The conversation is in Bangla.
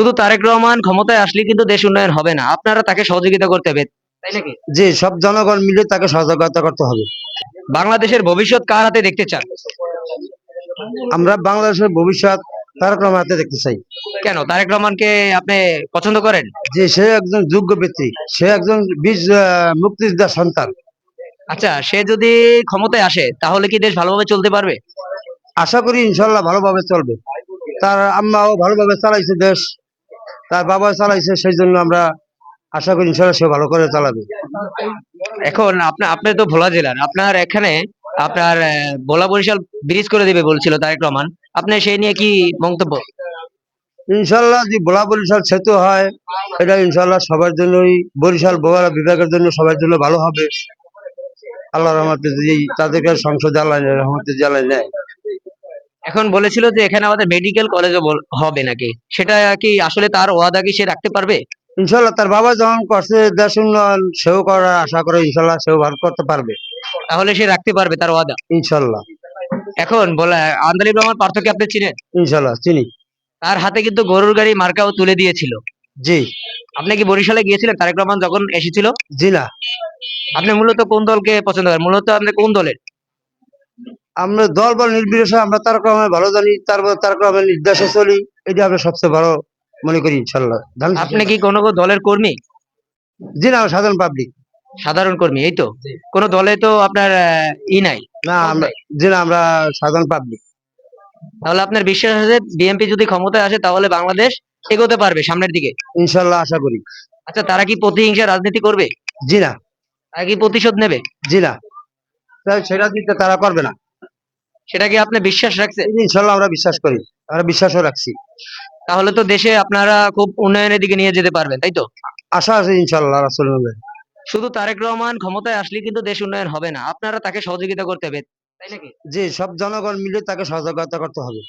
শুধু তারেক রহমান ক্ষমতায় আসলে কিন্তু দেশ উন্নয়ন হবে না, আপনারা তাকে সহযোগিতা করতে হবে, তাই নাকি? যে সব জনগণ মিলে তাকে সহযোগিতা করতে হবে। বাংলাদেশের ভবিষ্যৎ কার হাতে দেখতে চান? আমরা বাংলাদেশের ভবিষ্যৎ তারেক রহমান হাতে দেখতে চাই। কেন তারেক রহমানকে আপনি পছন্দ করেন? যে সে একজন যোগ্য ব্যক্তি, সে একজন বীর মুক্তিযোদ্ধার সন্তান। আচ্ছা, সে যদি ক্ষমতায় আসে তাহলে কি দেশ ভালোভাবে চলতে পারবে? আশা করি ইনশাল্লাহ ভালোভাবে চলবে। তার আম্মাও ভালোভাবে চালাইছে দেশ, তার বাবা চালাইছে, সেই জন্য আমরা আশা করি ইনশাল্লাহ সে ভালো করে চালাবে। এখন আপনি তো ভোলা জেলার, আপনার এখানে আপনার ভোলা বরিশাল ব্রিজ করে দিবে বলছিল তারেক রহমান, আপনি সেই নিয়ে কি মন্তব্য? ইনশাল্লাহ যদি ভোলা বরিশাল সেতু হয়, এটা ইনশাল্লাহ সবার জন্যই, বরিশাল ভোলা বিভাগের জন্য সবার জন্য ভালো হবে। আল্লাহ রহমতে যদি তাদেরকে সংসদে আল্লাহ রহমতে জ্বালায় নেয়। এখন বলেছিল যে এখানে আমাদের মেডিকেল কলেজও হবে নাকি, সেটা কি আসলে তার ওয়াদা কি সে রাখতে পারবে? ইনশাল্লাহ তার বাবা যখন করছে দেশ উন্নয়ন, সেও করার আশা করে ইনশাল্লাহ সেও ভালো করতে পারবে। তাহলে সে রাখতে পারবে তার ওয়াদা? ইনশাল্লাহ। এখন বলে আন্দালিব রহমান পার্থকে আপনি চিনেন? ইনশাল্লাহ চিনি। তার হাতে কিন্তু গরুর গাড়ি মার্কাও তুলে দিয়েছিল। জি। আপনি কি বরিশালে গিয়েছিলেন তারেক রহমান যখন এসেছিল? জি না। আপনি মূলত কোন দলকে পছন্দ করেন, মূলত আপনি কোন দলের? আমরা দল বল নির্বিশেষে আমরা তারেক রহমান ভালো জানি, তারপর তারেক রহমান নির্দেশে চলি। এটা আমরা সবচেয়ে ভালো মনে করি ইনশাল্লাহ। আপনি কি কোনো দলের কর্মী? জি না, আমরা সাধারণ পাবলিক। সাধারণ কর্মী, এই তো। কোন দলে তো আপনার নাই, না ভোট আমরা, নাই। জি না, আমরা সাধারণ পাবলিক। তাহলে আপনার বিশ্বাস আছে বিএনপি যদি ক্ষমতায় আসে তাহলে বাংলাদেশ এগোতে পারবে সামনের দিকে? ইনশাল্লাহ আশা করি। আচ্ছা, তারা কি প্রতিহিংসা রাজনীতি করবে? জি না। তারা কি প্রতিশোধ নেবে? জি না, সেটা দিতে তারা করবে না। সেটা কি আপনি বিশ্বাস রাখছেন? এই যে ইনশাল্লাহ আমরা বিশ্বাস করি, আমরা বিশ্বাসও রাখছি। তাহলে তো দেশে আপনারা খুব উন্নয়নের দিকে নিয়ে যেতে পারবেন, তাই তো? আশা আছে ইনশাল্লাহ রাসূল নামে। শুধু তারেক রহমান ক্ষমতায় আসলে কিন্তু দেশ উন্নয়ন হবে না, আপনারা তাকে সহযোগিতা করতে হবে, তাই নাকি? যে সব জনগণ মিলে তাকে সহযোগিতা করতে হবে।